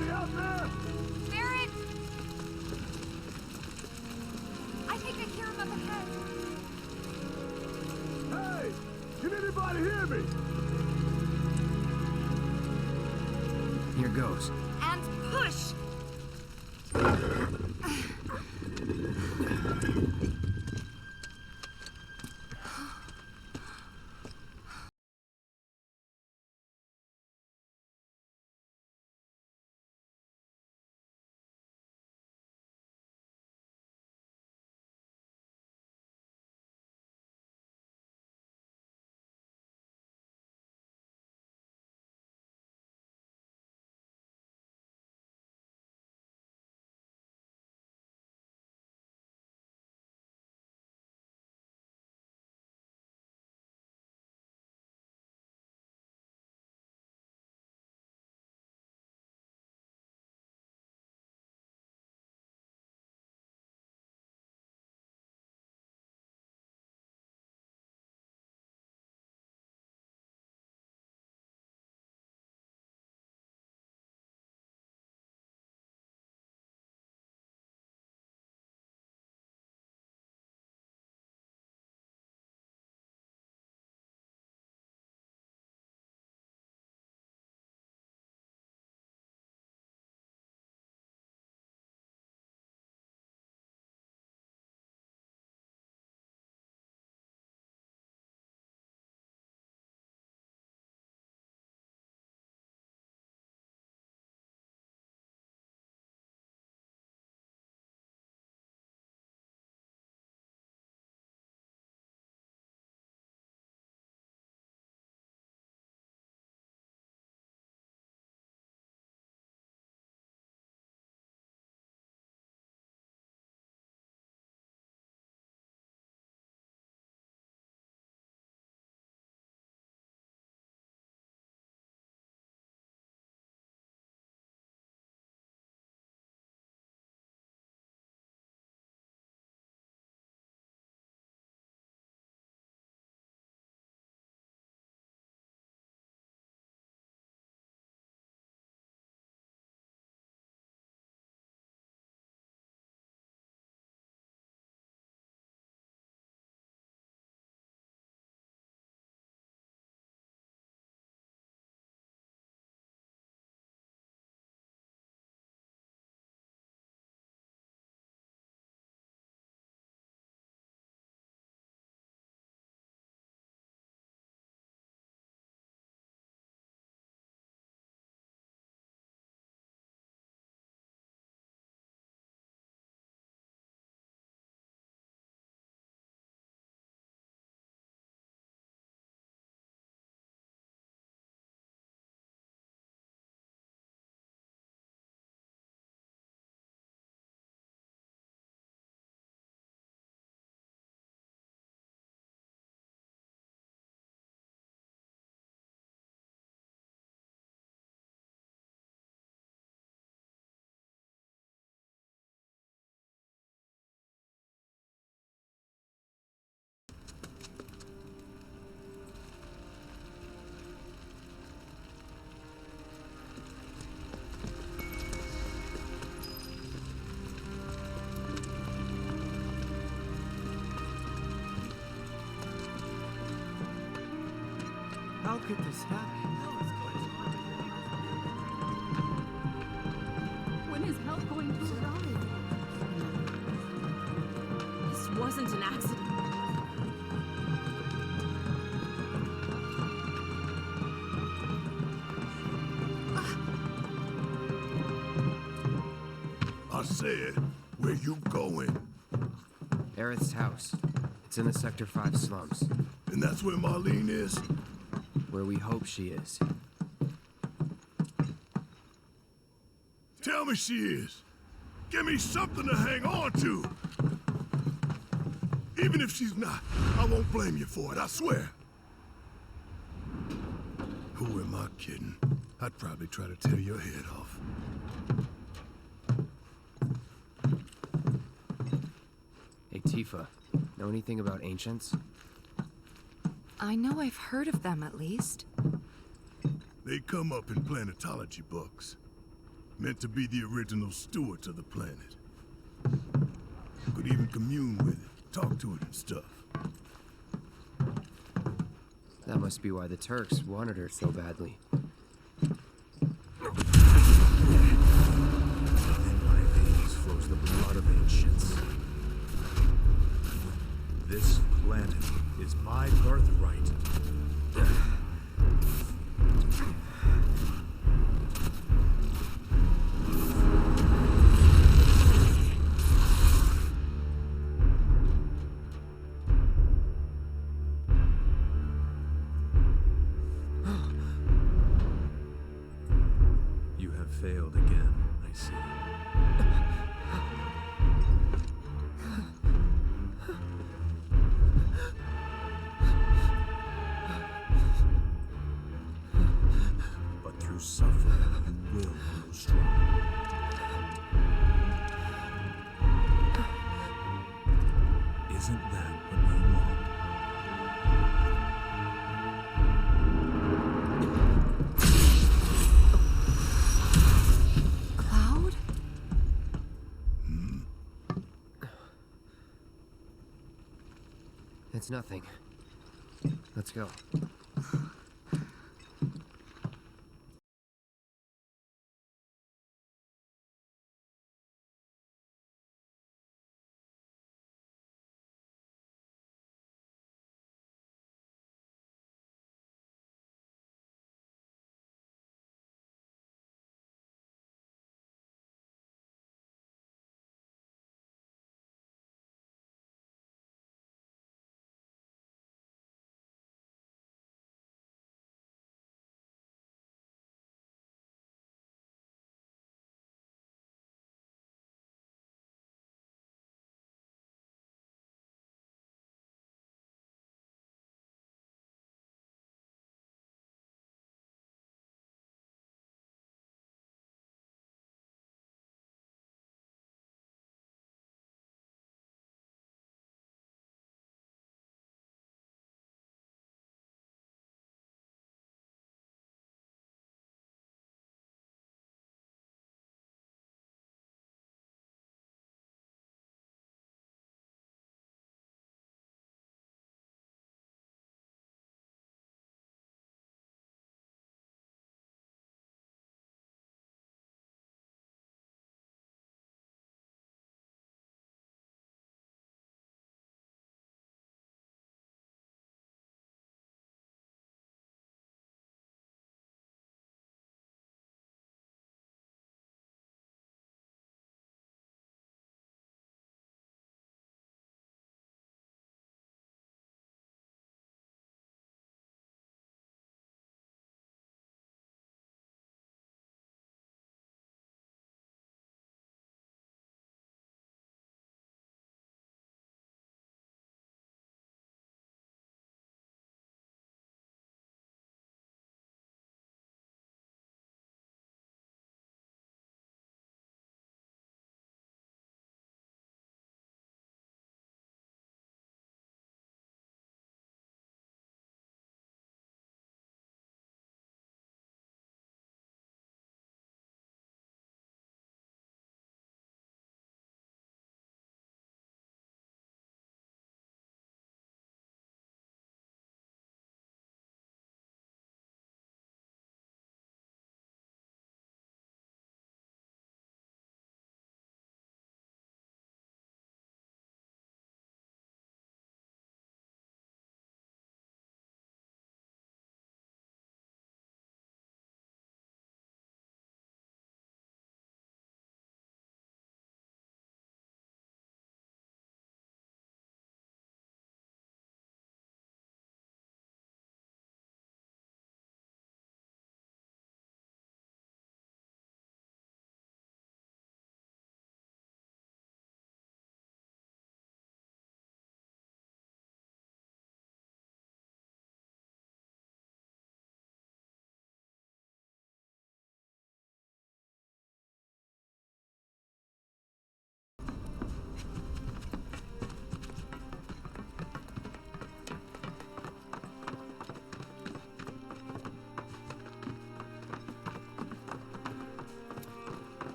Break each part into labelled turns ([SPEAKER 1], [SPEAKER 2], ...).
[SPEAKER 1] Anybody out there?
[SPEAKER 2] Barrett! I think I hear him up ahead.
[SPEAKER 1] Hey! Can anybody hear me?
[SPEAKER 3] Here goes.
[SPEAKER 2] And push!
[SPEAKER 3] How could this happen?
[SPEAKER 4] When is help going to arrive? This wasn't an accident.
[SPEAKER 1] I said, where you going?
[SPEAKER 3] Aerith's house. It's in the Sector 5 slums.
[SPEAKER 1] And that's where Marlene is?
[SPEAKER 3] Where we hope she is.
[SPEAKER 1] Tell me she is. Give me something to hang on to. Even if she's not, I won't blame you for it, I swear. Who am I kidding? I'd probably try to tear your head off.
[SPEAKER 3] Hey, Tifa. Know anything about ancients?
[SPEAKER 2] I know I've heard of them, at least.
[SPEAKER 1] They come up in planetology books. Meant to be the original stewards of the planet. Could even commune with it, talk to it and stuff.
[SPEAKER 3] That must be why the Turks wanted her so badly.
[SPEAKER 5] In my veins flows the blood of ancients. This planet is my birthright. You have failed again, I see. But through suffering, you will grow strong. Isn't that what you want?
[SPEAKER 2] Cloud?
[SPEAKER 3] It's nothing. Let's go.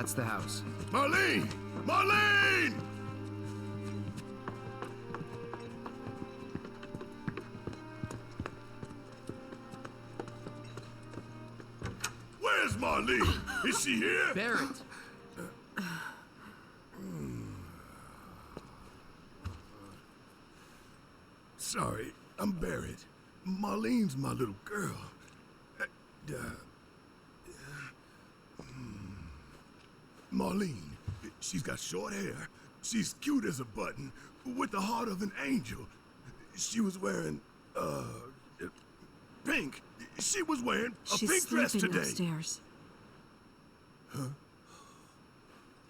[SPEAKER 3] That's the house.
[SPEAKER 1] Marlene! Marlene! Where's Marlene? Is she here?
[SPEAKER 3] Barrett!
[SPEAKER 1] Sorry, I'm Barrett. Marlene's my little girl. Marlene, she's got short hair. She's cute as a button, with the heart of an angel. She was wearing, pink. She was wearing a
[SPEAKER 2] She's
[SPEAKER 1] pink dress
[SPEAKER 2] sleeping
[SPEAKER 1] today.
[SPEAKER 2] upstairs.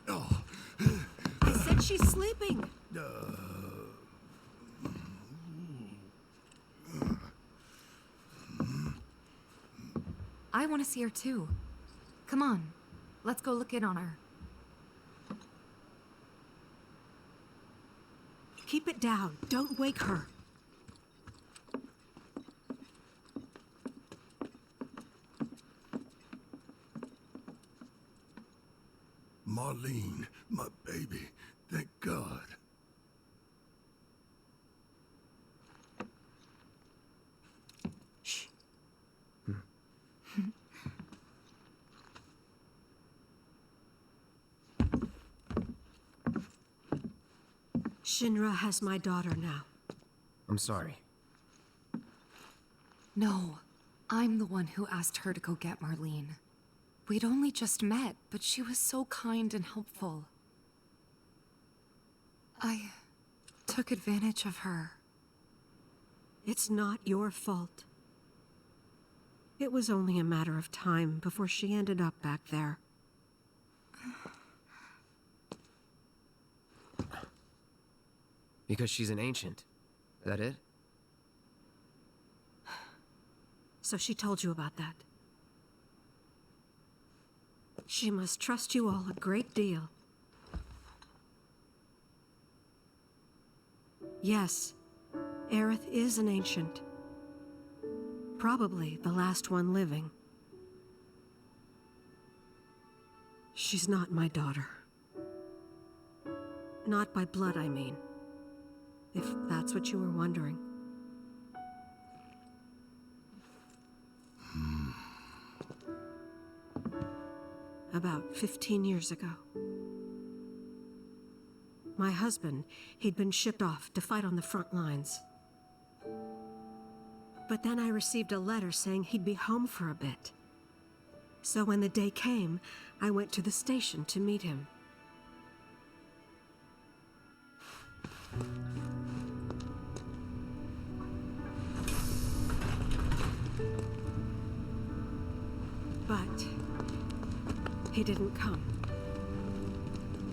[SPEAKER 1] Oh,
[SPEAKER 2] I said she's sleeping.
[SPEAKER 6] I want to see her too. Come on, let's go look in on her.
[SPEAKER 2] Keep it down. Don't wake her.
[SPEAKER 1] Marlene, my baby. Thank God.
[SPEAKER 2] Shh. Shinra has my daughter now.
[SPEAKER 3] I'm sorry.
[SPEAKER 6] No, I'm the one who asked her to go get Marlene. We'd only just met, but she was so kind and helpful. I took advantage of her.
[SPEAKER 2] It's not your fault. It was only a matter of time before she ended up back there.
[SPEAKER 3] Because she's an ancient. That it?
[SPEAKER 2] So she told you about that. She must trust you all a great deal. Yes, Aerith is an ancient. Probably the last one living. She's not my daughter. Not by blood, I mean. If that's what you were wondering. About 15 years ago. My husband, he'd been shipped off to fight on the front lines. But then I received a letter saying he'd be home for a bit. So when the day came, I went to the station to meet him. But he didn't come.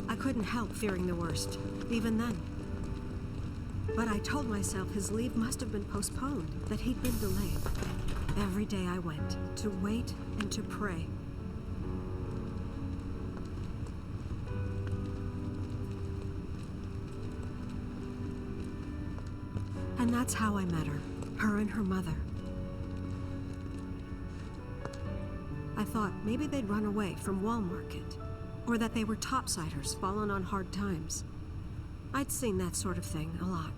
[SPEAKER 2] I couldn't help fearing the worst, even then. But I told myself his leave must have been postponed, that he'd been delayed. Every day I went, to wait and to pray. And that's how I met her and her mother. I thought maybe they'd run away from Wall Market, or that they were topsiders fallen on hard times. I'd seen that sort of thing a lot.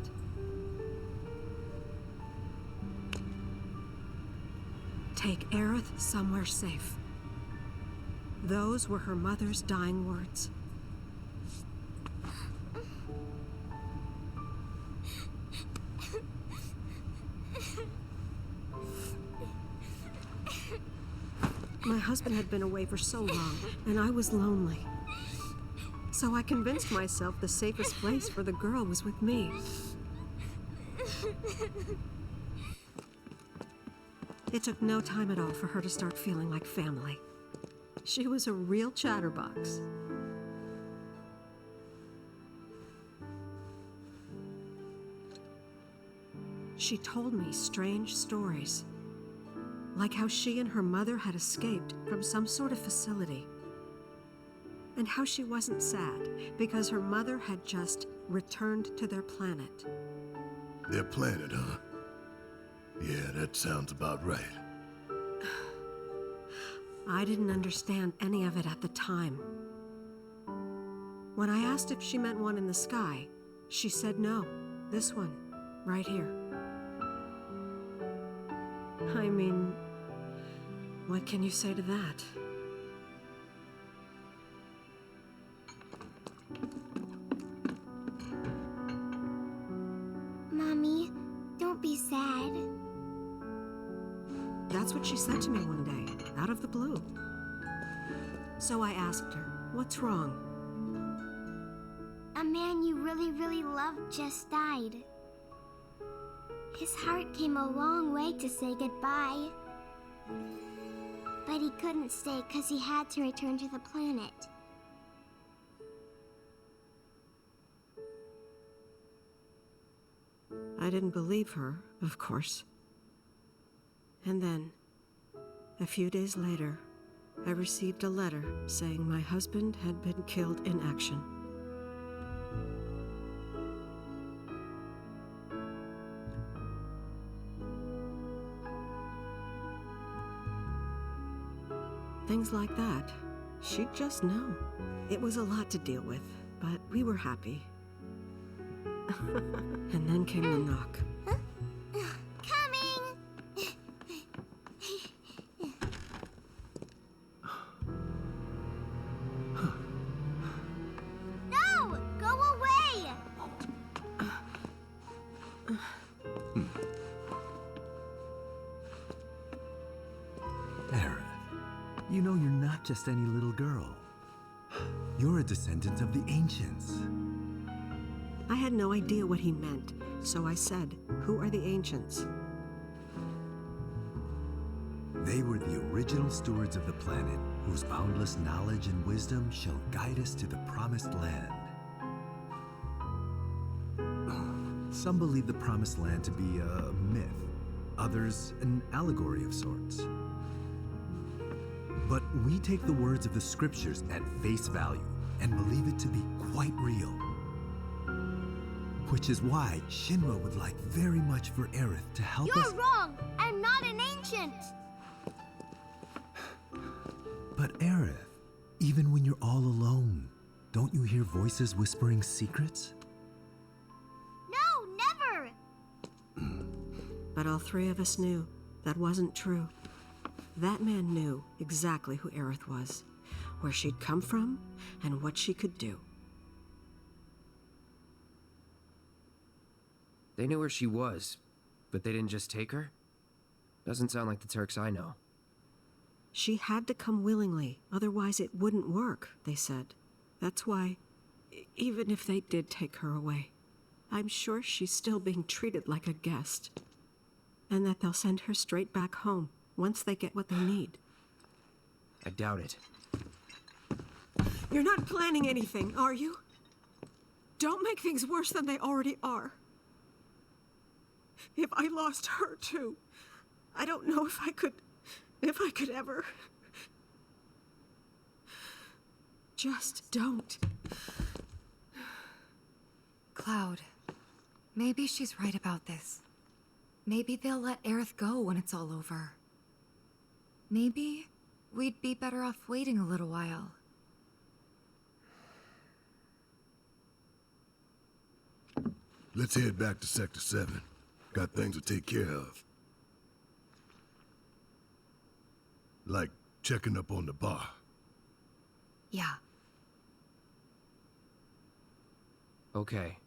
[SPEAKER 2] Take Aerith somewhere safe. Those were her mother's dying words. My husband had been away for so long, and I was lonely. So I convinced myself the safest place for the girl was with me. It took no time at all for her to start feeling like family. She was a real chatterbox. She told me strange stories, like how she and her mother had escaped from some sort of facility, and how she wasn't sad because her mother had just returned to their planet.
[SPEAKER 1] Their planet, huh? Yeah, that sounds about right.
[SPEAKER 2] I didn't understand any of it at the time. When I asked if she meant one in the sky, she said no. This one, right here. I mean, what can you say to that?
[SPEAKER 7] Mommy, don't be sad.
[SPEAKER 2] That's what she said to me one day, out of the blue. So I asked her, what's wrong?
[SPEAKER 7] A man you really, really loved just died. His heart came a long way to say goodbye. But he couldn't stay because he had to return to the planet.
[SPEAKER 2] I didn't believe her, of course. And then, a few days later, I received a letter saying my husband had been killed in action. Things like that, she'd just know. It was a lot to deal with, but we were happy. And then came the knock.
[SPEAKER 7] Coming! No! Go away!
[SPEAKER 8] Aerith, you know you're not just any little girl. You're a descendant of the ancients.
[SPEAKER 2] I had no idea what he meant, so I said, "Who are the ancients?"
[SPEAKER 8] They were the original stewards of the planet, whose boundless knowledge and wisdom shall guide us to the promised land. Some believe the promised land to be a myth, others an allegory of sorts. But we take the words of the scriptures at face value and believe it to be quite real. Which is why Shinra would like very much for Aerith to help us.
[SPEAKER 7] You're wrong! I'm not an ancient!
[SPEAKER 8] But Aerith, even when you're all alone, don't you hear voices whispering secrets?
[SPEAKER 7] No, never!
[SPEAKER 2] But all three of us knew that wasn't true. That man knew exactly who Aerith was, where she'd come from, and what she could do.
[SPEAKER 3] They knew where she was, but they didn't just take her? Doesn't sound like the Turks I know.
[SPEAKER 2] She had to come willingly, otherwise it wouldn't work, they said. That's why, even if they did take her away, I'm sure she's still being treated like a guest. And that they'll send her straight back home once they get what they need.
[SPEAKER 3] I doubt it.
[SPEAKER 2] You're not planning anything, are you? Don't make things worse than they already are. If I lost her too, I don't know if I could ever. Just don't.
[SPEAKER 6] Cloud, maybe she's right about this. Maybe they'll let Aerith go when it's all over. Maybe we'd be better off waiting a little while.
[SPEAKER 1] Let's head back to Sector 7. Got things to take care of. Like checking up on the bar.
[SPEAKER 6] Yeah.
[SPEAKER 3] Okay.